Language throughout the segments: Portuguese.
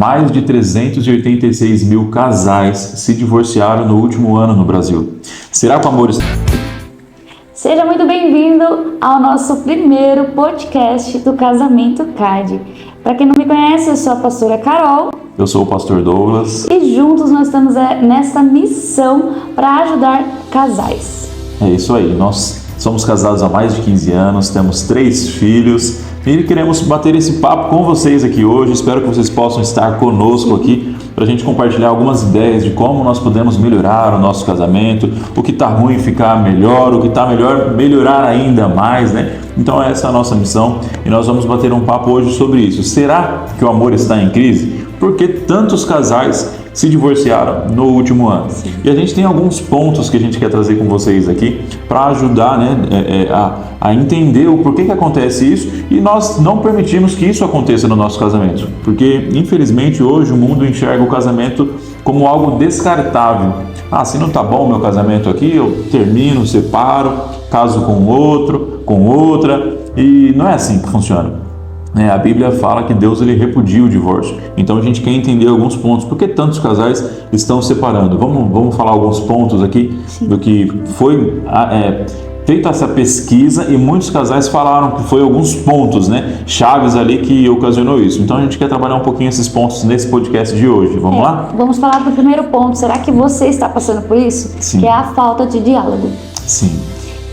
mais de 386 mil casais se divorciaram no último ano no Brasil. Será que o amor está... Seja muito bem-vindo ao nosso primeiro podcast do Casamento CAD. Para quem não me conhece, eu sou a pastora Carol. Eu sou o pastor Douglas. E juntos nós estamos nessa missão para ajudar casais. É isso aí, nós somos casados há mais de 15 anos, temos 3 filhos e queremos bater esse papo com vocês aqui hoje. Espero que vocês possam estar conosco aqui para a gente compartilhar algumas ideias de como nós podemos melhorar o nosso casamento, o que está ruim ficar melhor, o que está melhor melhorar ainda mais, né? Então essa é a nossa missão e nós vamos bater um papo hoje sobre isso. Será que o amor está em crise? Por que tantos casais se divorciaram no último ano? Sim. E a gente tem alguns pontos que a gente quer trazer com vocês aqui para ajudar, né, a entender o porquê que acontece isso e nós não permitimos que isso aconteça no nosso casamento, porque infelizmente hoje o mundo enxerga o casamento como algo descartável. Se não tá bom o meu casamento aqui, eu termino, separo, caso com outro, com outra, e não é assim que funciona. A Bíblia fala que Deus ele repudia o divórcio. Então a gente quer entender alguns pontos. Por que tantos casais estão separando? Vamos falar alguns pontos aqui. Sim. Do que foi feita essa pesquisa e muitos casais falaram que foi alguns pontos, né, chaves ali que ocasionou isso. Então a gente quer trabalhar um pouquinho esses pontos nesse podcast de hoje. Vamos lá? Vamos falar do primeiro ponto. Será que você está passando por isso? Sim. Que é a falta de diálogo. Sim.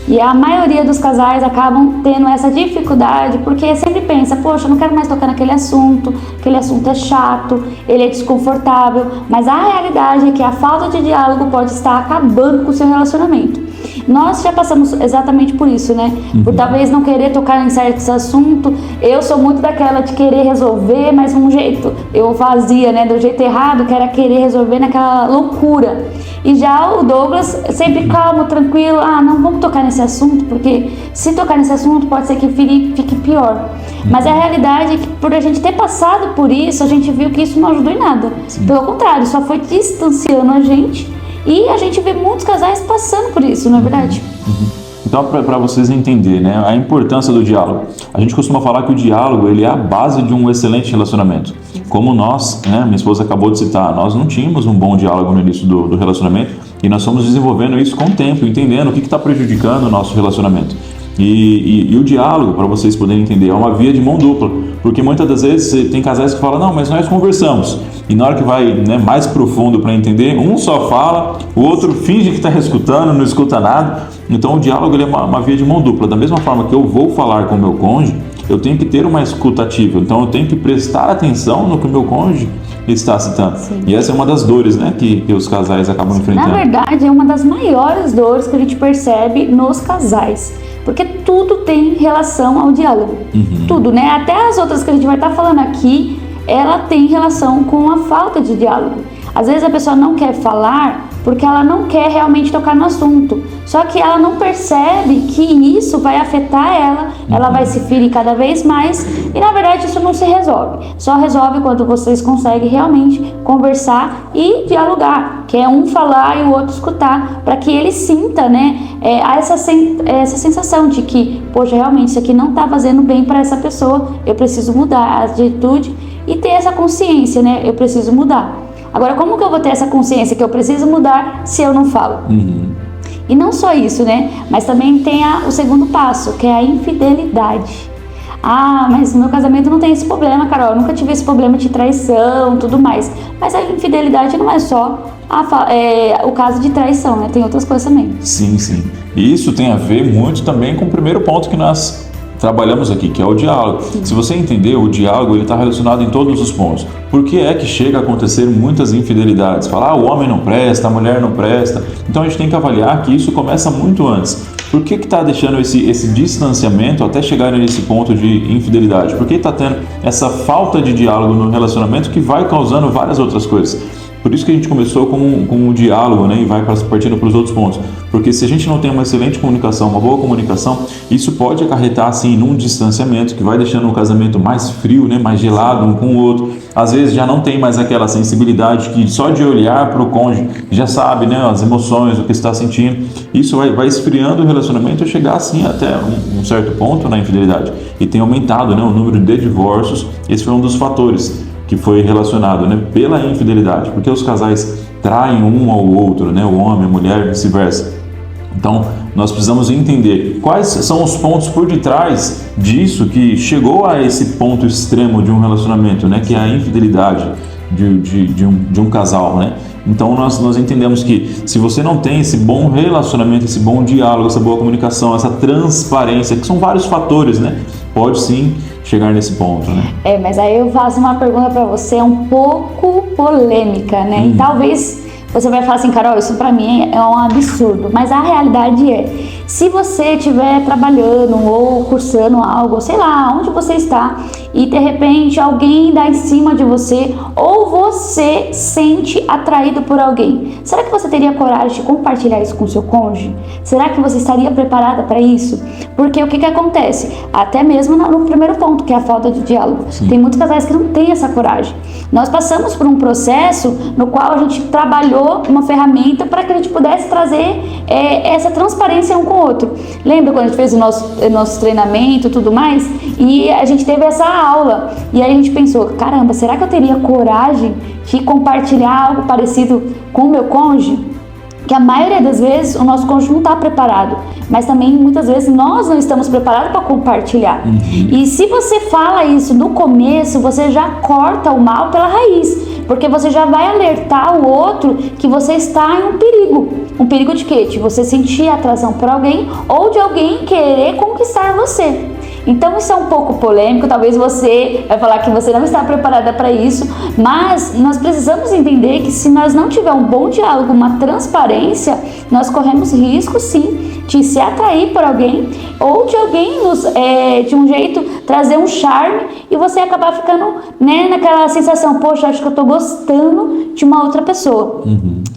E a maioria dos casais acabam tendo essa dificuldade porque sempre pensa, poxa, eu não quero mais tocar naquele assunto, aquele assunto é chato, ele é desconfortável, mas a realidade é que a falta de diálogo pode estar acabando com o seu relacionamento. Nós já passamos exatamente por isso, né? Por talvez não querer tocar em certos assuntos. Eu sou muito daquela de querer resolver, mas de um jeito, eu fazia, né, do jeito errado, que era querer resolver naquela loucura. E já o Douglas, sempre calmo, tranquilo, não vamos tocar nesse assunto, porque se tocar nesse assunto pode ser que fique pior. Mas a realidade é que por a gente ter passado por isso, a gente viu que isso não ajudou em nada. Sim. Pelo contrário, só foi distanciando a gente e a gente vê muitos casais passando por isso, não é verdade? Então, para vocês entenderem, né, a importância do diálogo. A gente costuma falar que o diálogo ele é a base de um excelente relacionamento. Como nós, né, minha esposa acabou de citar, nós não tínhamos um bom diálogo no início do relacionamento e nós fomos desenvolvendo isso com o tempo, entendendo o que está prejudicando o nosso relacionamento. E o diálogo, para vocês poderem entender, é uma via de mão dupla, porque muitas das vezes tem casais que falam, não, mas nós conversamos, e na hora que vai, né, mais profundo para entender, um só fala, o outro finge que está escutando, não escuta nada. Então o diálogo ele é uma via de mão dupla. Da mesma forma que eu vou falar com o meu cônjuge, eu tenho que ter uma escuta ativa, então eu tenho que prestar atenção no que o meu cônjuge está citando. Sim. E essa é uma das dores, né, que os casais acabam enfrentando. Na verdade, é uma das maiores dores que a gente percebe nos casais. Porque tudo tem relação ao diálogo. Tudo, né? Até as outras que a gente vai estar falando aqui, ela tem relação com a falta de diálogo. Às vezes a pessoa não quer falar porque ela não quer realmente tocar no assunto. Só que ela não percebe que isso vai afetar ela vai se ferir cada vez mais e na verdade isso não se resolve. Só resolve quando vocês conseguem realmente conversar e dialogar, que é um falar e o outro escutar, para que ele sinta, né, essa sensação de que, poxa, realmente isso aqui não está fazendo bem para essa pessoa, eu preciso mudar a atitude e ter essa consciência, né, eu preciso mudar. Agora, como que eu vou ter essa consciência que eu preciso mudar se eu não falo? E não só isso, né? Mas também tem o segundo passo, que é a infidelidade. Mas no meu casamento não tem esse problema, Carol. Eu nunca tive esse problema de traição, tudo mais. Mas a infidelidade não é só o caso de traição, né? Tem outras coisas também. Sim, sim. E isso tem a ver muito também com o primeiro ponto que nós trabalhamos aqui, que é o diálogo. Sim. Se você entender, o diálogo ele está relacionado em todos os pontos. Por que é que chega a acontecer muitas infidelidades? Falar, o homem não presta, a mulher não presta. Então a gente tem que avaliar que isso começa muito antes. Por que está deixando esse distanciamento até chegar nesse ponto de infidelidade? Por que está tendo essa falta de diálogo no relacionamento que vai causando várias outras coisas? Por isso que a gente começou com um diálogo, né, e vai partindo para os outros pontos. Porque se a gente não tem uma excelente comunicação, uma boa comunicação, isso pode acarretar, assim, num distanciamento que vai deixando o casamento mais frio, né, mais gelado um com o outro. Às vezes já não tem mais aquela sensibilidade que só de olhar para o cônjuge já sabe, né, as emoções, o que está sentindo. Isso vai esfriando o relacionamento e chegar, assim, até um certo ponto na infidelidade. E tem aumentado, né, o número de divórcios. Esse foi um dos fatores. que foi relacionado, né, pela infidelidade, porque os casais traem um ao outro, né, o homem, a mulher, vice-versa. Então, nós precisamos entender quais são os pontos por detrás disso que chegou a esse ponto extremo de um relacionamento, né, que é a infidelidade de um casal, né? Então, nós entendemos que se você não tem esse bom relacionamento, esse bom diálogo, essa boa comunicação, essa transparência, que são vários fatores, né, pode sim chegar nesse ponto, né? Mas aí eu faço uma pergunta para você um pouco polêmica, né? E talvez você vai falar assim, Carol, isso pra mim é um absurdo, mas a realidade é, se você estiver trabalhando ou cursando algo, sei lá, onde você está, e de repente alguém dá em cima de você, ou você sente atraído por alguém, será que você teria coragem de compartilhar isso com seu cônjuge? Será que você estaria preparada para isso? Porque o que acontece? Até mesmo no primeiro ponto, que é a falta de diálogo. Sim. Tem muitos casais que não têm essa coragem. Nós passamos por um processo no qual a gente trabalhou uma ferramenta para que a gente pudesse trazer essa transparência um com o outro. Lembra quando a gente fez o nosso treinamento e tudo mais? E a gente teve essa aula. E aí a gente pensou, caramba, será que eu teria coragem de compartilhar algo parecido com o meu cônjuge? Que a maioria das vezes o nosso cônjuge não está preparado, mas também muitas vezes nós não estamos preparados para compartilhar. E se você fala isso no começo, você já corta o mal pela raiz, porque você já vai alertar o outro que você está em um perigo. Um perigo de quê? De você sentir atração por alguém ou de alguém querer conquistar você. Então isso é um pouco polêmico, talvez você vai falar que você não está preparada para isso, mas nós precisamos entender que se nós não tivermos um bom diálogo, uma transparência, nós corremos risco sim de se atrair por alguém ou de alguém de um jeito trazer um charme e você acabar ficando, né, naquela sensação, poxa, acho que eu estou gostando de uma outra pessoa.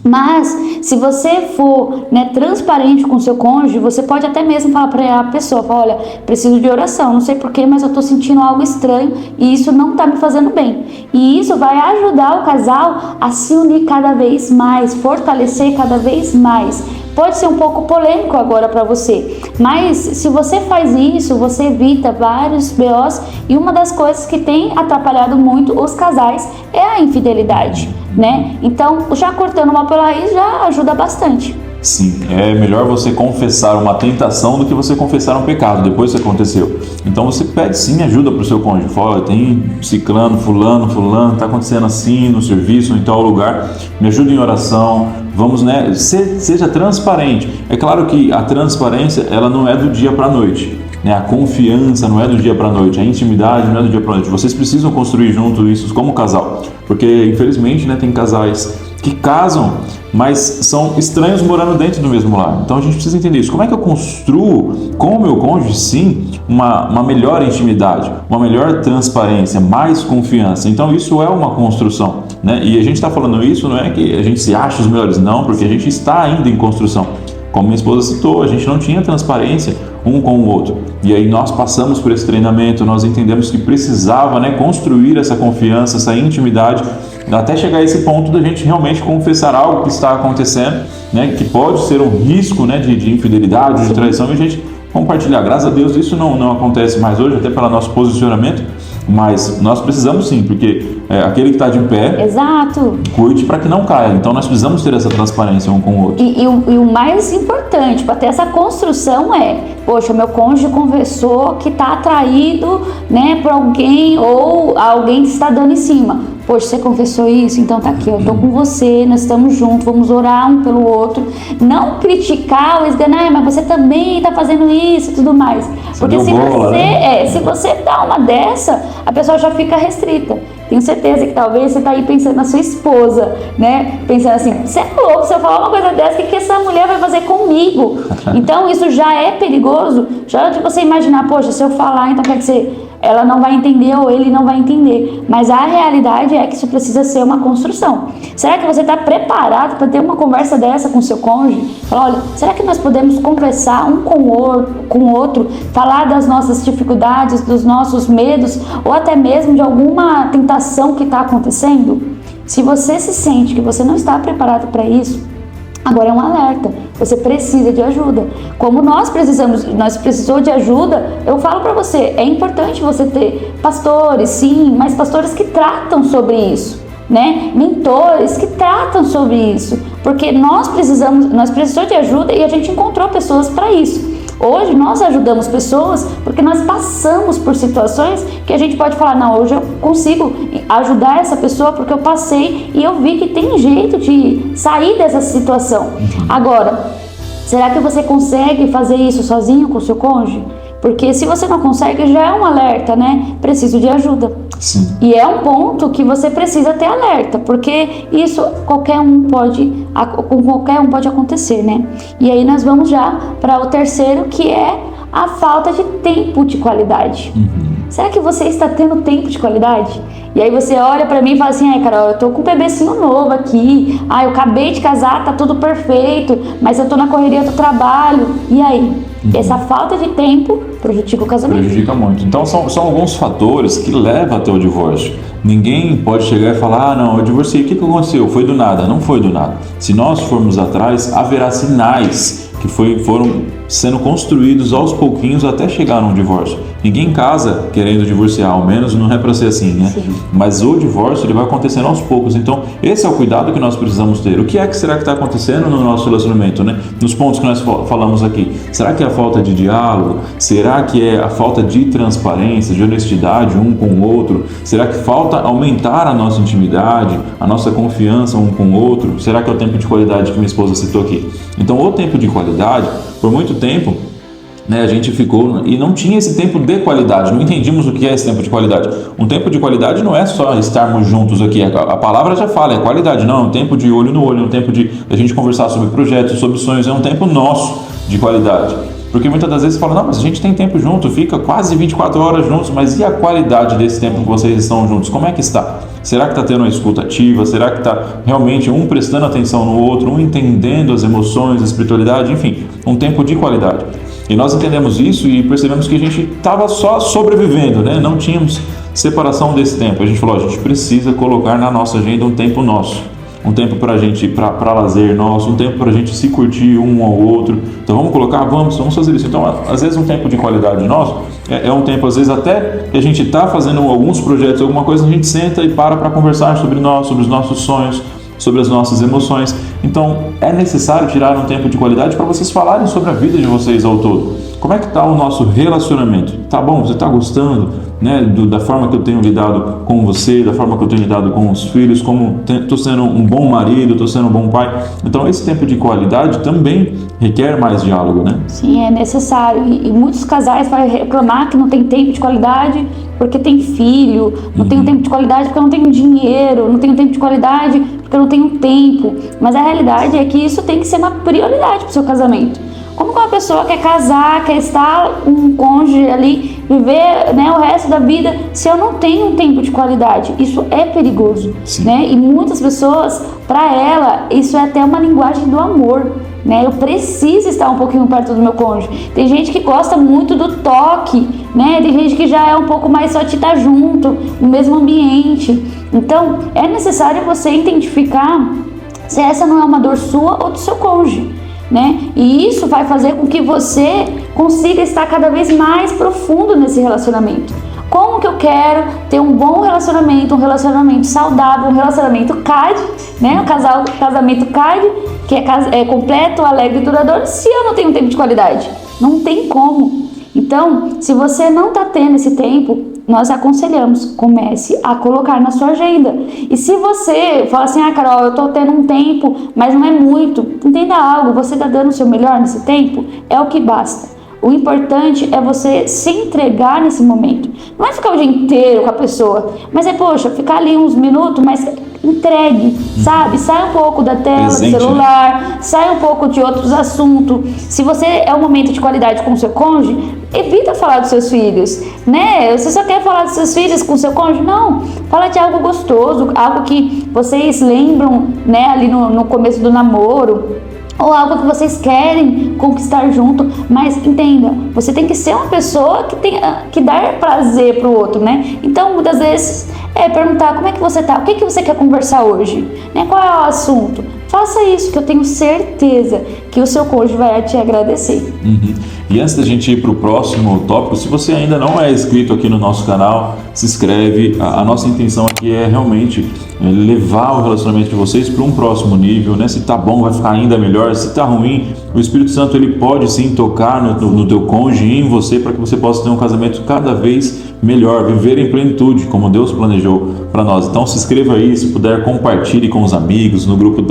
Mas se você for, né, transparente com o seu cônjuge, você pode até mesmo falar para a pessoa, olha, preciso de oração, não sei porquê, mas eu estou sentindo algo estranho e isso não está me fazendo bem. E isso vai ajudar o casal a se unir cada vez mais, fortalecer cada vez mais. Pode ser um pouco polêmico agora para você, mas se você faz isso, você evita vários BOs, e uma das coisas que tem atrapalhado muito os casais é a infidelidade, né? Então, já cortando uma pela raiz já ajuda bastante. Sim, é melhor você confessar uma tentação do que você confessar um pecado depois que aconteceu. Então você pede sim ajuda para o seu cônjuge. Fala, tem ciclano, fulano, tá acontecendo assim no serviço, em tal lugar, me ajuda em oração, vamos, né, seja transparente. É claro que a transparência, ela não é do dia para a noite, né? A confiança não é do dia para a noite, a intimidade não é do dia para a noite. Vocês precisam construir junto isso como casal, porque infelizmente, né, tem casais que casam, mas são estranhos morando dentro do mesmo lar. Então a gente precisa entender isso. Como é que eu construo com o meu cônjuge, sim, uma melhor intimidade, uma melhor transparência, mais confiança? Então isso é uma construção, né? E a gente está falando isso, não é que a gente se acha os melhores, não, porque a gente está ainda em construção. Como minha esposa citou, a gente não tinha transparência um com o outro. E aí nós passamos por esse treinamento, nós entendemos que precisava, né, construir essa confiança, essa intimidade, até chegar a esse ponto da gente realmente confessar algo que está acontecendo, né, que pode ser um risco, né, de infidelidade, de traição, e a gente compartilhar. Graças a Deus isso não acontece mais hoje, até pelo nosso posicionamento, mas nós precisamos sim, porque aquele que está de pé, exato, cuide para que não caia. Então nós precisamos ter essa transparência um com o outro. E o mais importante para ter essa construção é, poxa, meu cônjuge confessou que está atraído, né, por alguém, ou alguém que está dando em cima. Poxa, você confessou isso? Então tá aqui, eu tô com você, nós estamos juntos, vamos orar um pelo outro. Não criticar ou esganar, mas você também tá fazendo isso e tudo mais. Porque se você dá uma dessa, a pessoa já fica restrita. Tenho certeza que talvez você tá aí pensando na sua esposa, né? Pensando assim, você é louco, se eu falar uma coisa dessa, o que essa mulher vai fazer comigo? Então isso já é perigoso, já de você imaginar, poxa, se eu falar, então quer dizer, ela não vai entender ou ele não vai entender. Mas a realidade é que isso precisa ser uma construção. Será que você está preparado para ter uma conversa dessa com seu cônjuge? Falar, olha, será que nós podemos conversar um com o outro, falar das nossas dificuldades, dos nossos medos, ou até mesmo de alguma tentação que está acontecendo? Se você se sente que você não está preparado para isso, Agora é um alerta, você precisa de ajuda. Como nós precisou de ajuda, eu falo para você, é importante você ter pastores, sim, mas pastores que tratam sobre isso, né? Mentores que tratam sobre isso, porque nós precisamos de ajuda e a gente encontrou pessoas para isso. Hoje nós ajudamos pessoas porque nós passamos por situações que a gente pode falar, não, hoje eu consigo ajudar essa pessoa porque eu passei e eu vi que tem jeito de sair dessa situação. Agora, será que você consegue fazer isso sozinho com o seu cônjuge? Porque se você não consegue, já é um alerta, né? Preciso de ajuda. Sim. E é um ponto que você precisa ter alerta, porque isso com qualquer um pode acontecer, né? E aí nós vamos já para o terceiro, que é a falta de tempo de qualidade. Será que você está tendo tempo de qualidade? E aí você olha pra mim e fala assim, ai Carol, eu tô com um bebecinho novo aqui, eu acabei de casar, tá tudo perfeito, mas eu tô na correria do trabalho. E aí? Essa falta de tempo prejudica o casamento. Prejudica muito. Então são alguns fatores que levam até o divórcio. Ninguém pode chegar e falar, não, eu divorciei, o que aconteceu? Foi do nada. Não foi do nada. Se nós formos atrás, haverá sinais que foram sendo construídos aos pouquinhos até chegar num divórcio. Ninguém casa querendo divorciar, ao menos não é para ser assim, né? Sim. Mas o divórcio ele vai acontecendo aos poucos. Então, esse é o cuidado que nós precisamos ter. O que é que será que está acontecendo no nosso relacionamento, né? Nos pontos que nós falamos aqui. Será que é a falta de diálogo? Será que é a falta de transparência, de honestidade um com o outro? Será que falta aumentar a nossa intimidade, a nossa confiança um com o outro? Será que é o tempo de qualidade que minha esposa citou aqui? Então, o tempo de qualidade, por muito tempo, né, a gente ficou e não tinha esse tempo de qualidade, não entendíamos o que é esse tempo de qualidade. Um tempo de qualidade não é só estarmos juntos aqui, a palavra já fala, é qualidade, não, é um tempo de olho no olho, é um tempo de a gente conversar sobre projetos, sobre sonhos, é um tempo nosso de qualidade. Porque muitas das vezes fala, não, mas a gente tem tempo junto, fica quase 24 horas juntos, mas e a qualidade desse tempo que vocês estão juntos? Como é que está? Será que está tendo uma escuta ativa? Será que está realmente um prestando atenção no outro, um entendendo as emoções, a espiritualidade, enfim, um tempo de qualidade. E nós entendemos isso e percebemos que a gente estava só sobrevivendo, né? Não tínhamos separação desse tempo. A gente falou, a gente precisa colocar na nossa agenda um tempo nosso. Um tempo para a gente, para lazer nosso, um tempo para a gente se curtir um ao outro. Então vamos colocar, vamos fazer isso. Então, às vezes um tempo de qualidade nosso é um tempo, às vezes até que a gente está fazendo alguns projetos, alguma coisa, a gente senta e para conversar sobre nós, sobre os nossos sonhos, sobre as nossas emoções. Então é necessário tirar um tempo de qualidade para vocês falarem sobre a vida de vocês ao todo. Como é que está o nosso relacionamento? Tá bom? Você está gostando, né, da forma que eu tenho lidado com você, da forma que eu tenho lidado com os filhos, como estou sendo um bom marido, estou sendo um bom pai? Então esse tempo de qualidade também requer mais diálogo, né? Sim, é necessário. E muitos casais vão reclamar que não tem tempo de qualidade porque tem filho, não tenho tempo de qualidade porque eu não tenho dinheiro, não tenho tempo de qualidade porque eu não tenho tempo. Mas a realidade é que isso tem que ser uma prioridade para o seu casamento. Como que uma pessoa quer casar, quer estar um cônjuge ali, viver, né, o resto da vida, se eu não tenho um tempo de qualidade? Isso é perigoso, né? E muitas pessoas, para ela, isso é até uma linguagem do amor, né? Eu preciso estar um pouquinho perto do meu cônjuge. Tem gente que gosta muito do toque, né? Tem gente que já é um pouco mais só de estar junto, no mesmo ambiente. Então, é necessário você identificar se essa não é uma dor sua ou do seu cônjuge, né? E isso vai fazer com que você consiga estar cada vez mais profundo nesse relacionamento. Como que eu quero ter um bom relacionamento, um relacionamento saudável, um relacionamento CAD, né? Um casamento CAD, que é completo, alegre e duradouro, se eu não tenho tempo de qualidade? Não tem como. Então, se você não está tendo esse tempo, nós aconselhamos, comece a colocar na sua agenda. E se você fala assim, Carol, eu estou tendo um tempo, mas não é muito, entenda algo, você está dando o seu melhor nesse tempo, é o que basta. O importante é você se entregar nesse momento. Não é ficar o dia inteiro com a pessoa, mas poxa, ficar ali uns minutos, mas entregue, sabe? Sai um pouco da tela, do celular, sai um pouco de outros assuntos. Se você é um momento de qualidade com o seu cônjuge, evita falar dos seus filhos, né? Você só quer falar dos seus filhos com o seu cônjuge? Não, fala de algo gostoso, algo que vocês lembram, né, ali no começo do namoro, ou algo que vocês querem conquistar junto, mas entenda, você tem que ser uma pessoa que dá prazer pro outro, né? Então, muitas vezes, perguntar como é que você tá, o que você quer conversar hoje, né? Qual é o assunto? faça isso, que eu tenho certeza que o seu cônjuge vai te agradecer. E antes da gente ir para o próximo tópico, se você ainda não é inscrito aqui no nosso canal, se inscreve. A nossa intenção aqui é realmente levar o relacionamento de vocês para um próximo nível, né? Se tá bom, vai ficar ainda melhor. Se tá ruim, o Espírito Santo ele pode sim tocar no teu cônjuge e em você, para que você possa ter um casamento cada vez melhor, viver em plenitude, como Deus planejou para nós. Então se inscreva aí, se puder, compartilhe com os amigos, no grupo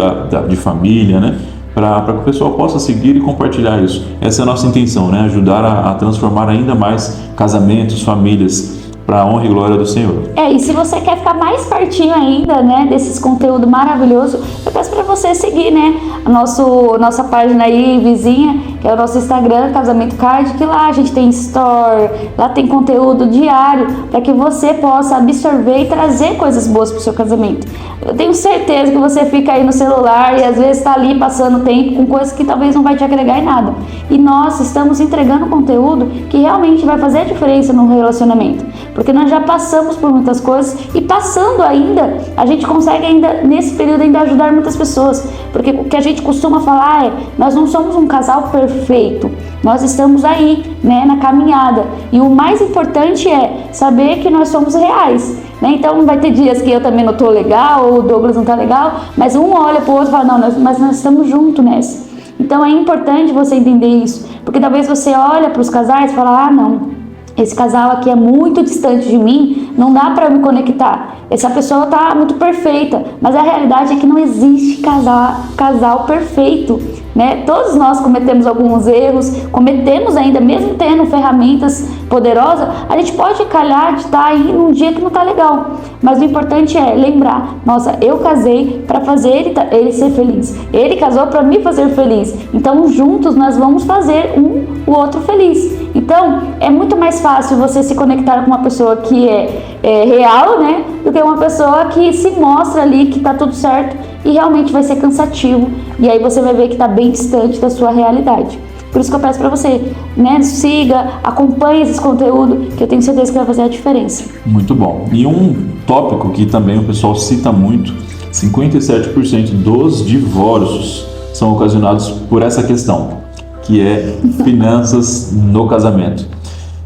de família, né? Para que o pessoal possa seguir e compartilhar isso. Essa é a nossa intenção, né? Ajudar a transformar ainda mais casamentos, famílias, para a honra e glória do Senhor. E se você quer ficar mais pertinho ainda, né, desses conteúdos maravilhosos, eu peço para você seguir, né, nossa página aí, vizinha, que é o nosso Instagram, Casamento Card, que lá a gente tem store, lá tem conteúdo diário, para que você possa absorver e trazer coisas boas para o seu casamento. Eu tenho certeza que você fica aí no celular e às vezes está ali passando tempo com coisas que talvez não vai te agregar em nada. E nós estamos entregando conteúdo que realmente vai fazer a diferença no relacionamento. Porque nós já passamos por muitas coisas e passando ainda, a gente consegue ainda, nesse período, ainda ajudar muitas pessoas. Porque o que a gente costuma falar é, nós não somos um casal perfeito, nós estamos aí, né, na caminhada. E o mais importante é saber que nós somos reais, né? Então vai ter dias que eu também não tô legal, ou o Douglas não tá legal, mas um olha pro outro e fala, não, mas nós estamos juntos nessa. Então é importante você entender isso, porque talvez você olha para os casais e fala, não, esse casal aqui é muito distante de mim, não dá para me conectar. Essa pessoa tá muito perfeita, mas a realidade é que não existe casal perfeito, né? Todos nós cometemos alguns erros, cometemos ainda, mesmo tendo ferramentas poderosas, a gente pode calhar de estar aí num dia que não tá legal. Mas o importante é lembrar, nossa, eu casei para fazer ele ser feliz. Ele casou para me fazer feliz. Então juntos nós vamos fazer o outro feliz. Então é muito mais fácil você se conectar com uma pessoa que é real, né? Do que uma pessoa que se mostra ali que tá tudo certo e realmente vai ser cansativo. E aí você vai ver que tá bem distante da sua realidade. Por isso que eu peço para você, né, siga, acompanhe esses conteúdos, que eu tenho certeza que vai fazer a diferença. Muito bom. E um tópico que também o pessoal cita muito, 57% dos divórcios são ocasionados por essa questão, que é finanças no casamento.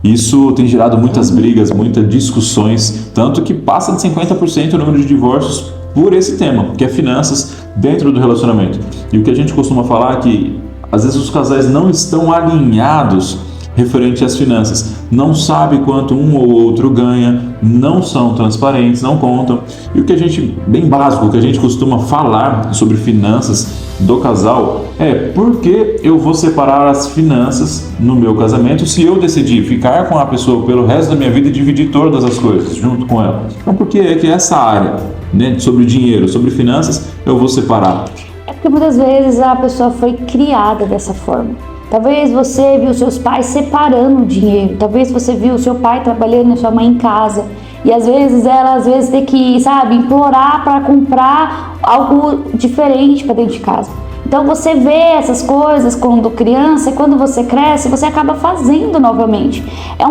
Isso tem gerado muitas brigas, muitas discussões, tanto que passa de 50% o número de divórcios por esse tema, que é finanças dentro do relacionamento. E o que a gente costuma falar é que às vezes os casais não estão alinhados referente às finanças, não sabe quanto um ou outro ganha, não são transparentes, não contam. E o que a gente, bem básico, o que a gente costuma falar sobre finanças do casal é: por que eu vou separar as finanças no meu casamento se eu decidir ficar com a pessoa pelo resto da minha vida e dividir todas as coisas junto com ela? Então por que é que essa área, né, sobre dinheiro, sobre finanças, eu vou separar? É porque muitas vezes a pessoa foi criada dessa forma. Talvez você viu seus pais separando o dinheiro, talvez você viu seu pai trabalhando e sua mãe em casa, e às vezes ela tem que, implorar para comprar algo diferente para dentro de casa. Então você vê essas coisas quando criança e quando você cresce, você acaba fazendo novamente. É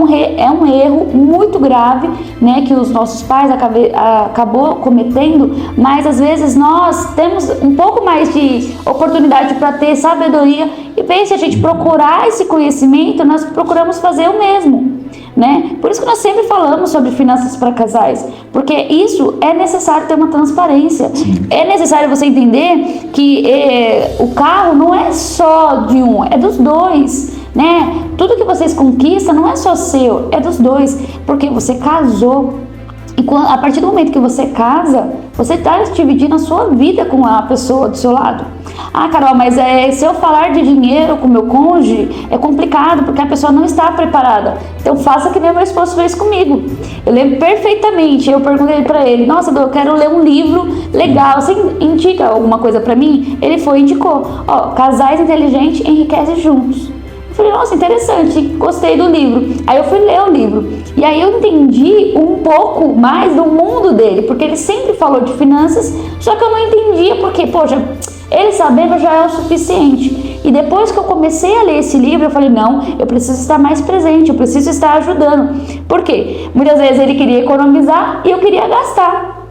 um erro muito grave, né, que os nossos pais acabou cometendo, mas às vezes nós temos um pouco mais de oportunidade para ter sabedoria e bem, se a gente procurar esse conhecimento, nós procuramos fazer o mesmo. Né? Por isso que nós sempre falamos sobre finanças para casais, porque isso é necessário ter uma transparência. É necessário você entender que o carro não é só de um, é dos dois, né? Tudo que vocês conquistam não é só seu, é dos dois, porque você casou. E a partir do momento que você casa, você está dividindo a sua vida com a pessoa do seu lado. Ah, Carol, mas se eu falar de dinheiro com meu cônjuge, é complicado, porque a pessoa não está preparada. Então faça que nem meu esposo fez comigo. Eu lembro perfeitamente, eu perguntei para ele: nossa, eu quero ler um livro legal, você indica alguma coisa para mim? Ele foi e indicou: Casais Inteligentes Enriquecem Juntos. Eu falei: nossa, interessante, gostei do livro. Aí eu fui ler o livro. E aí eu entendi um pouco mais do mundo dele, porque ele sempre falou de finanças, só que eu não entendia porque, poxa, ele sabendo já é o suficiente. E depois que eu comecei a ler esse livro, eu falei: não, eu preciso estar mais presente, eu preciso estar ajudando. Por quê? Muitas vezes ele queria economizar e eu queria gastar.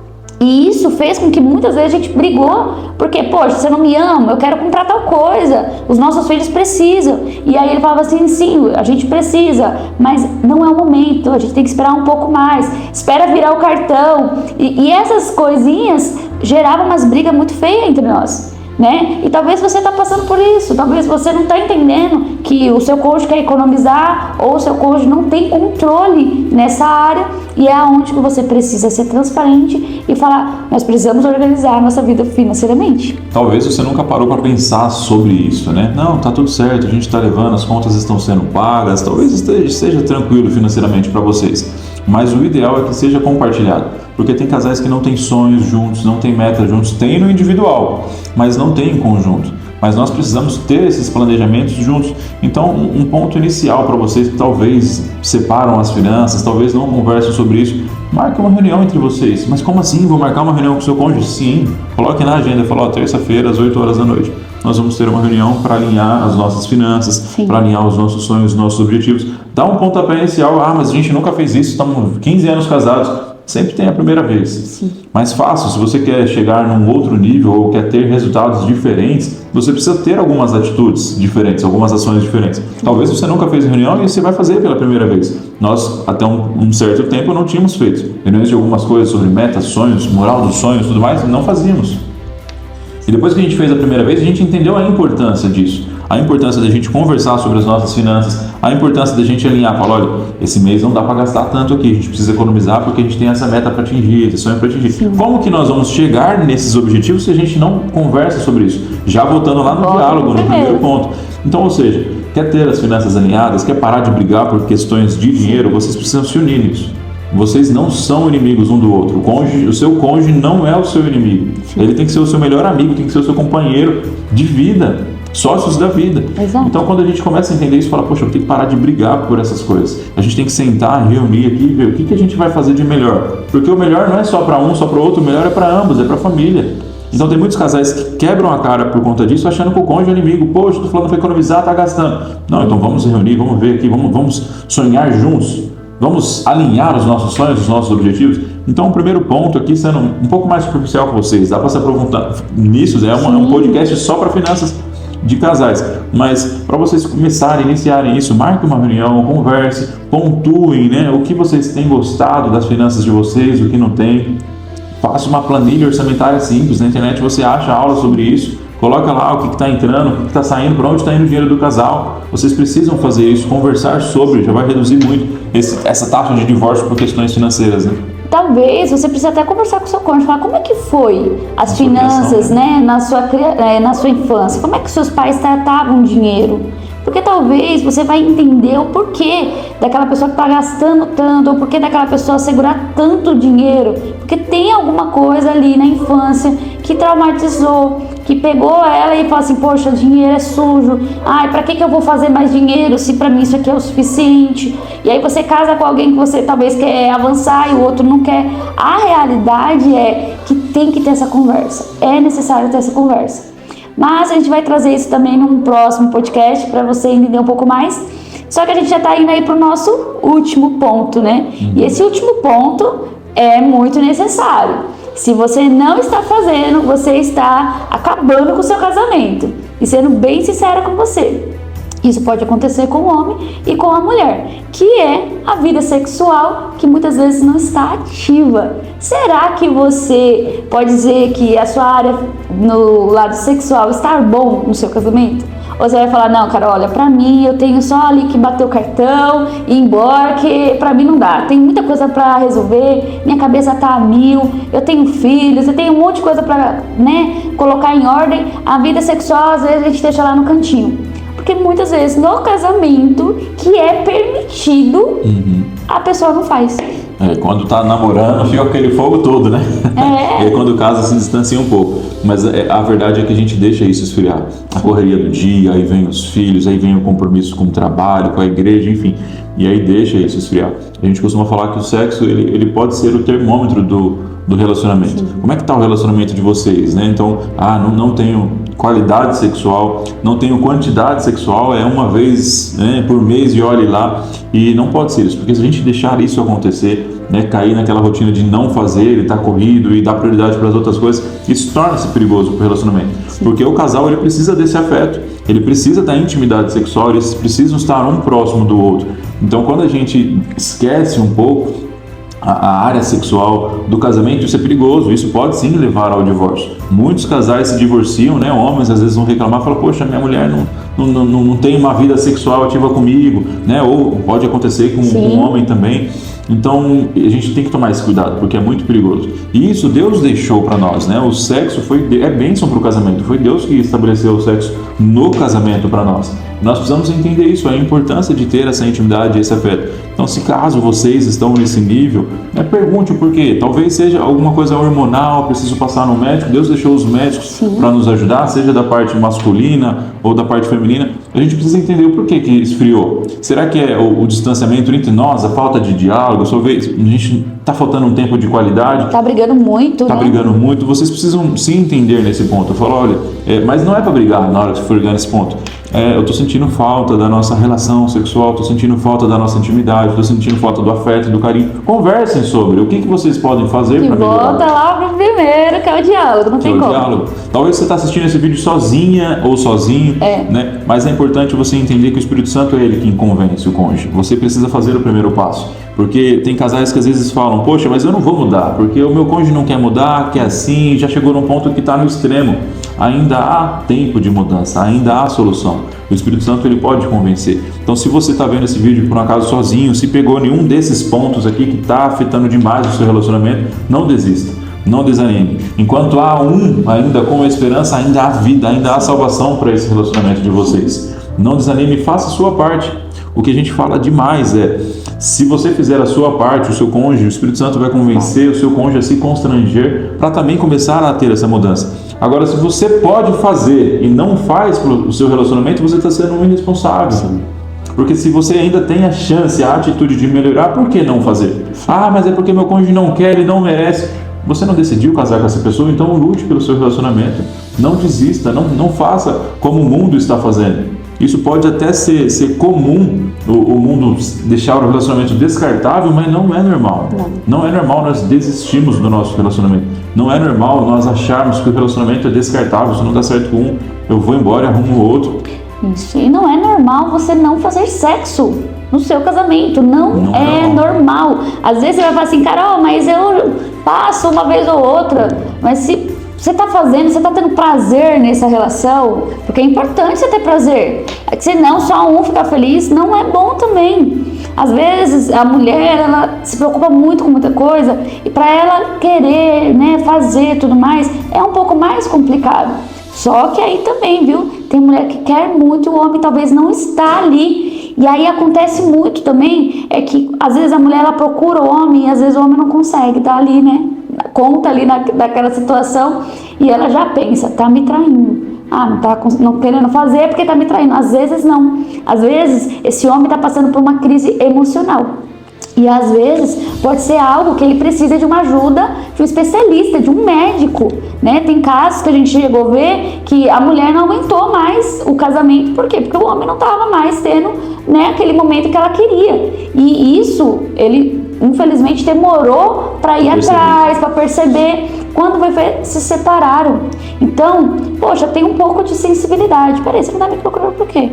E isso fez com que muitas vezes a gente brigou, porque, poxa, você não me ama, eu quero comprar tal coisa, os nossos filhos precisam. E aí ele falava assim, sim, a gente precisa, mas não é o momento, a gente tem que esperar um pouco mais, espera virar o cartão. E essas coisinhas geravam umas brigas muito feias entre nós. Né? E talvez você está passando por isso, talvez você não está entendendo que o seu cônjuge quer economizar ou o seu cônjuge não tem controle nessa área, e é aonde que você precisa ser transparente e falar, nós precisamos organizar a nossa vida financeiramente. Talvez você nunca parou para pensar sobre isso, né? Não, tá tudo certo, a gente está levando, as contas estão sendo pagas, talvez seja tranquilo financeiramente para vocês, mas o ideal é que seja compartilhado, porque tem casais que não têm sonhos juntos, não têm metas juntos, tem no individual, mas não tem em conjunto. Mas nós precisamos ter esses planejamentos juntos. Então, um ponto inicial para vocês que talvez separam as finanças, talvez não conversem sobre isso, marque uma reunião entre vocês. Mas como assim? Vou marcar uma reunião com o seu cônjuge? Sim. Coloque na agenda, fala, terça-feira às 8 horas da noite. Nós vamos ter uma reunião para alinhar as nossas finanças, para alinhar os nossos sonhos, os nossos objetivos. Dá um pontapé inicial, mas a gente nunca fez isso, estamos 15 anos casados. Sempre tem a primeira vez. Sim. Mais fácil, se você quer chegar num outro nível ou quer ter resultados diferentes, você precisa ter algumas atitudes diferentes, algumas ações diferentes. Talvez você nunca fez reunião e você vai fazer pela primeira vez. Nós, até um certo tempo, não tínhamos feito reuniões de algumas coisas sobre metas, sonhos, moral dos sonhos, tudo mais, não fazíamos. E depois que a gente fez a primeira vez, a gente entendeu a importância disso. A importância da gente conversar sobre as nossas finanças, a importância da gente alinhar, falar, olha, esse mês não dá para gastar tanto aqui, a gente precisa economizar porque a gente tem essa meta para atingir, esse sonho para atingir. Sim. Como que nós vamos chegar nesses objetivos se a gente não conversa sobre isso? Já voltando lá no diálogo, no primeiro ponto. Então, ou seja, quer ter as finanças alinhadas, quer parar de brigar por questões de dinheiro, vocês precisam se unir nisso. Vocês não são inimigos um do outro. O seu cônjuge não é o seu inimigo. Sim. Ele tem que ser o seu melhor amigo, tem que ser o seu companheiro de vida, sócios da vida. Exato. Então, quando a gente começa a entender isso, fala, poxa, eu tenho que parar de brigar por essas coisas. A gente tem que sentar, reunir aqui e ver o que a gente vai fazer de melhor. Porque o melhor não é só para um, só para o outro, o melhor é para ambos, é para a família. Então, tem muitos casais que quebram a cara por conta disso, achando que o cônjuge é inimigo. Poxa, tô falando para economizar, tá gastando. Não, então vamos se reunir, vamos ver aqui, vamos sonhar juntos. Vamos alinhar os nossos sonhos, os nossos objetivos. Então, o primeiro ponto aqui, sendo um pouco mais superficial com vocês, dá para se aprofundar nisso, é um podcast só para finanças de casais, mas para vocês começarem, iniciarem isso, marque uma reunião, converse, pontuem, né, o que vocês têm gostado das finanças de vocês, o que não tem. Faça uma planilha orçamentária simples, na internet você acha aula sobre isso, coloca lá o que está entrando, o que está saindo, para onde está indo o dinheiro do casal. Vocês precisam fazer isso, conversar sobre, já vai reduzir muito essa taxa de divórcio por questões financeiras, né? Talvez você precise até conversar com o seu cônjuge, falar como é que foi as finanças, né, na sua infância, como é que seus pais tratavam o dinheiro, porque talvez você vai entender o porquê daquela pessoa que está gastando tanto, ou porquê daquela pessoa segurar tanto dinheiro, porque tem alguma coisa ali na infância que traumatizou, que pegou ela e falou assim, poxa, dinheiro é sujo, ai, pra que eu vou fazer mais dinheiro se pra mim isso aqui é o suficiente? E aí você casa com alguém que você talvez quer avançar e o outro não quer. A realidade é que tem que ter essa conversa, é necessário ter essa conversa. Mas a gente vai trazer isso também num próximo podcast para você entender um pouco mais. Só que a gente já tá indo aí pro nosso último ponto, né? E esse último ponto é muito necessário. Se você não está fazendo, você está acabando com o seu casamento. E sendo bem sincera com você. Isso pode acontecer com o homem e com a mulher, que é a vida sexual que muitas vezes não está ativa. Será que você pode dizer que a sua área no lado sexual está bom no seu casamento? Ou você vai falar, não, cara, olha, pra mim eu tenho só ali que bater o cartão e ir embora, que pra mim não dá. Tem muita coisa pra resolver, minha cabeça tá a mil, eu tenho filhos, eu tenho um monte de coisa pra, né, colocar em ordem. A vida sexual, às vezes, a gente deixa lá no cantinho. Porque muitas vezes no casamento, que é permitido, a pessoa não faz. Quando tá namorando, fica aquele fogo todo, né? E aí quando casa se distancia um pouco. Mas a verdade é que a gente deixa isso esfriar. A correria do dia, aí vem os filhos, aí vem o compromisso com o trabalho, com a igreja, enfim. E aí deixa isso esfriar. A gente costuma falar que o sexo, ele pode ser o termômetro do relacionamento. Sim. Como é que tá o relacionamento de vocês, né? Então, não tenho qualidade sexual, não tenho quantidade sexual, é uma vez, né, por mês e olhe lá. E não pode ser isso, porque se a gente deixar isso acontecer, né, cair naquela rotina de não fazer, ele tá corrido e dar prioridade para as outras coisas, isso torna-se perigoso para o relacionamento. Porque o casal, ele precisa desse afeto, ele precisa da intimidade sexual, eles precisam estar um próximo do outro. Então, quando a gente esquece um pouco a área sexual do casamento, isso é perigoso, isso pode sim levar ao divórcio. Muitos casais se divorciam, né? Homens às vezes vão reclamar, falam, poxa, minha mulher não tem uma vida sexual ativa comigo, né? Ou pode acontecer com um homem também. Então a gente tem que tomar esse cuidado, porque é muito perigoso. E isso Deus deixou para nós, né? O sexo é bênção para o casamento, foi Deus que estabeleceu o sexo no casamento para nós. Nós precisamos entender isso, a importância de ter essa intimidade e esse afeto. Então, se caso vocês estão nesse nível, pergunte o porquê. Talvez seja alguma coisa hormonal, preciso passar no médico. Deus deixou os médicos para nos ajudar, seja da parte masculina ou da parte feminina. A gente precisa entender o porquê que esfriou. Será que é o distanciamento entre nós, a falta de diálogo? Talvez a gente está faltando um tempo de qualidade. Está brigando muito, Está brigando muito. Vocês precisam se entender nesse ponto. Eu falo, olha, mas não é para brigar na hora que for brigar nesse ponto. Eu estou sentindo falta da nossa relação sexual, estou sentindo falta da nossa intimidade, estou sentindo falta do afeto, do carinho. Conversem sobre o que vocês podem fazer para melhorar. Volta lá pro primeiro, que é o diálogo, não tem como. Diálogo. Talvez você está assistindo esse vídeo sozinha ou sozinho, né? Mas é importante você entender que o Espírito Santo é ele quem convence o cônjuge. Você precisa fazer o primeiro passo. Porque tem casais que às vezes falam, poxa, mas eu não vou mudar, porque o meu cônjuge não quer mudar, quer assim, já chegou num ponto que está no extremo. Ainda há tempo de mudança, ainda há solução. O Espírito Santo ele pode convencer. Então, se você está vendo esse vídeo por um acaso sozinho, se pegou nenhum desses pontos aqui que está afetando demais o seu relacionamento, não desista, não desanime. Enquanto há ainda com esperança, ainda há vida, ainda há salvação para esse relacionamento de vocês. Não desanime, faça a sua parte. O que a gente fala demais se você fizer a sua parte, o seu cônjuge, o Espírito Santo vai convencer o seu cônjuge a se constranger para também começar a ter essa mudança. Agora, se você pode fazer e não faz para o seu relacionamento, você está sendo um irresponsável. Porque se você ainda tem a chance, a atitude de melhorar, por que não fazer? Ah, mas é porque meu cônjuge não quer, ele não merece. Você não decidiu casar com essa pessoa, então lute pelo seu relacionamento. Não desista, não faça como o mundo está fazendo. Isso pode até ser comum, o mundo deixar o relacionamento descartável, mas não é normal. Não é normal nós desistirmos do nosso relacionamento. Não é normal nós acharmos que o relacionamento é descartável, se não dá certo com um, eu vou embora e arrumo o outro. Isso, e não é normal você não fazer sexo no seu casamento, não é normal. Às vezes você vai falar assim, Carol, mas eu passo uma vez ou outra, mas se você está fazendo, você está tendo prazer nessa relação, porque é importante você ter prazer. Senão só um ficar feliz não é bom também. Às vezes a mulher ela se preocupa muito com muita coisa e para ela querer, né, fazer tudo mais é um pouco mais complicado. Só que aí também, viu? Tem mulher que quer muito e o homem talvez não está ali. E aí acontece muito também, é que às vezes a mulher ela procura o homem e às vezes o homem não consegue estar ali, né? Conta ali naquela situação e ela já pensa, tá me traindo. Não tá não querendo fazer porque tá me traindo. Às vezes não. Às vezes esse homem tá passando por uma crise emocional. E às vezes pode ser algo que ele precisa de uma ajuda de um especialista, de um médico, né? Tem casos que a gente chegou a ver que a mulher não aguentou mais o casamento. Por quê? Porque o homem não estava mais tendo, né, aquele momento que ela queria. E isso, ele infelizmente demorou para ir atrás, para perceber. Quando vai ver, se separaram. Então, poxa, tem um pouco de sensibilidade. Peraí, você não tá me procurando por quê?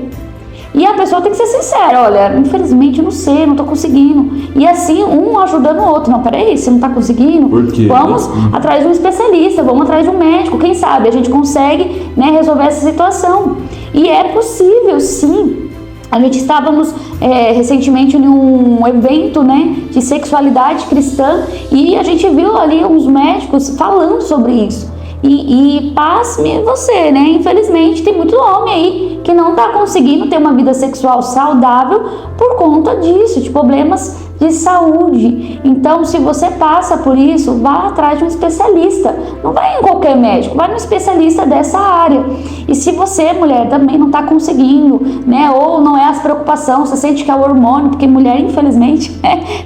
E a pessoa tem que ser sincera, olha, infelizmente eu não sei, não tô conseguindo. E assim, um ajudando o outro. Não, peraí, você não tá conseguindo? Por quê? Vamos atrás de um especialista, vamos atrás de um médico. Quem sabe a gente consegue, né, resolver essa situação. E é possível, sim. A gente estávamos recentemente em um evento, né, de sexualidade cristã e a gente viu ali uns médicos falando sobre isso. E pasme você, né? Infelizmente tem muito homem aí que não está conseguindo ter uma vida sexual saudável por conta disso, de problemas de saúde. Então, se você passa por isso, vá atrás de um especialista. Não vai em qualquer médico, vai no especialista dessa área. E se você, mulher, também não está conseguindo, né? Ou não é as preocupações, você sente que é o hormônio, porque mulher, infelizmente,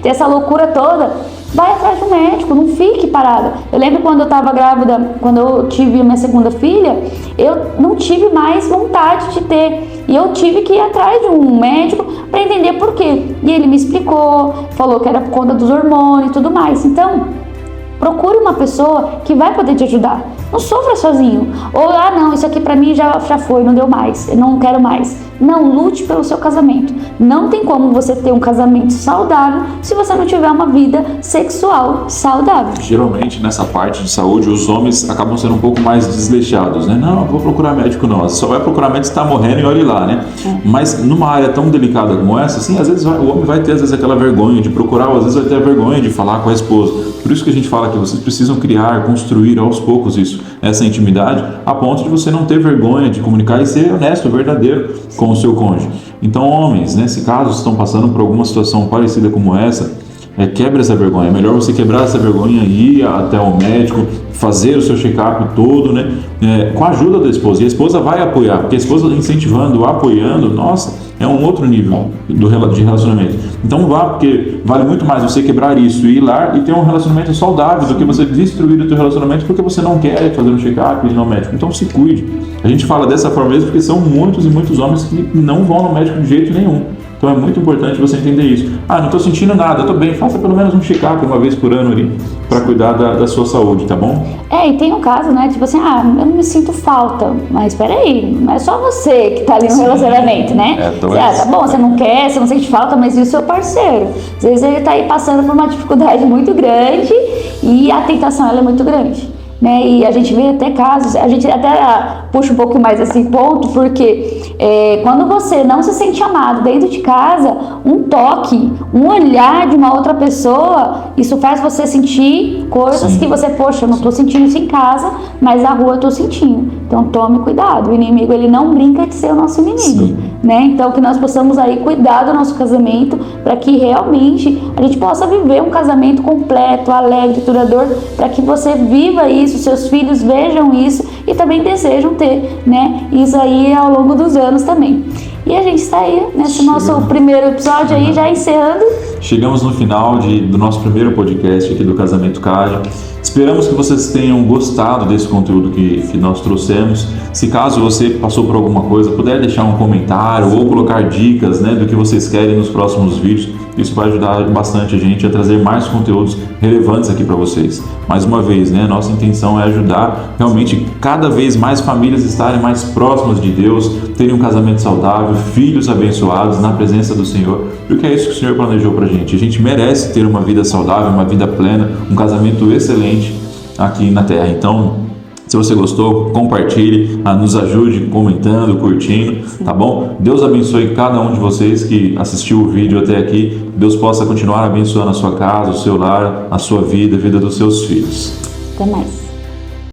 tem essa loucura toda. vai atrás de um médico, não fique parada. Eu lembro quando eu estava grávida, quando eu tive a minha segunda filha, eu não tive mais vontade de ter. E eu tive que ir atrás de um médico para entender por quê. E ele me explicou, falou que era por conta dos hormônios e tudo mais. Então, procure uma pessoa que vai poder te ajudar. Não sofra sozinho. Ou, não, isso aqui pra mim já foi, não deu mais, eu não quero mais. Não, lute pelo seu casamento. Não tem como você ter um casamento saudável se você não tiver uma vida sexual saudável. Geralmente, nessa parte de saúde, os homens acabam sendo um pouco mais desleixados, né? Não, vou procurar médico não. Você só vai procurar médico se está morrendo e olhe lá, né? Mas numa área tão delicada como essa, assim, às vezes o homem vai ter às vezes aquela vergonha de procurar, ou às vezes vai ter a vergonha de falar com a esposa. Por isso que a gente fala que vocês precisam criar, construir aos poucos essa intimidade, a ponto de você não ter vergonha de comunicar e ser honesto, verdadeiro com o seu cônjuge. Então, homens, nesse caso, estão passando por alguma situação parecida como essa, quebre essa vergonha. É melhor você quebrar essa vergonha e ir até o médico, fazer o seu check-up todo, né? Com a ajuda da esposa. E a esposa vai apoiar, porque a esposa incentivando, apoiando, nossa, é um outro nível de relacionamento. Então vá, porque vale muito mais você quebrar isso e ir lá e ter um relacionamento saudável do que você destruir o teu relacionamento porque você não quer fazer um check-up e ir no médico. Então se cuide. A gente fala dessa forma mesmo porque são muitos e muitos homens que não vão no médico de jeito nenhum. Então é muito importante você entender isso. Não estou sentindo nada, estou bem. Faça pelo menos um check-up uma vez por ano ali para cuidar da sua saúde, tá bom? E tem um caso, né? Tipo assim, eu não me sinto falta. Mas peraí, não é só você que tá ali no relacionamento, né? Tá bom, você não quer, você não sente falta, mas e o seu parceiro? Às vezes ele tá aí passando por uma dificuldade muito grande e a tentação ela é muito grande. Né? E a gente vê até casos, a gente até puxa um pouco mais esse ponto, porque quando você não se sente amado dentro de casa, um toque, um olhar de uma outra pessoa, isso faz você sentir coisas que você, poxa, eu não estou sentindo isso em casa, mas na rua eu estou sentindo. Então tome cuidado, o inimigo ele não brinca de ser o nosso inimigo, né? Então que nós possamos aí cuidar do nosso casamento para que realmente a gente possa viver um casamento completo, alegre, duradouro, para que você viva isso, seus filhos vejam isso e também desejam ter, né? Isso aí ao longo dos anos também. E a gente está aí nesse nosso primeiro episódio aí, já encerrando. Chegamos no final do nosso primeiro podcast aqui do Casamento Caja. Esperamos que vocês tenham gostado desse conteúdo que nós trouxemos. Se caso você passou por alguma coisa, puder deixar um comentário ou colocar dicas, né, do que vocês querem nos próximos vídeos, isso vai ajudar bastante a gente a trazer mais conteúdos relevantes aqui para vocês. Mais uma vez, né, nossa intenção é ajudar realmente cada vez mais famílias estarem mais próximas de Deus, terem um casamento saudável, filhos abençoados na presença do Senhor, porque é isso que o Senhor planejou para a gente. A gente merece ter uma vida saudável, uma vida plena, um casamento excelente aqui na Terra. Então, se você gostou, compartilhe, nos ajude comentando, curtindo, tá bom? Deus abençoe cada um de vocês que assistiu o vídeo até aqui. Deus possa continuar abençoando a sua casa, o seu lar, a sua vida, a vida dos seus filhos. Até mais.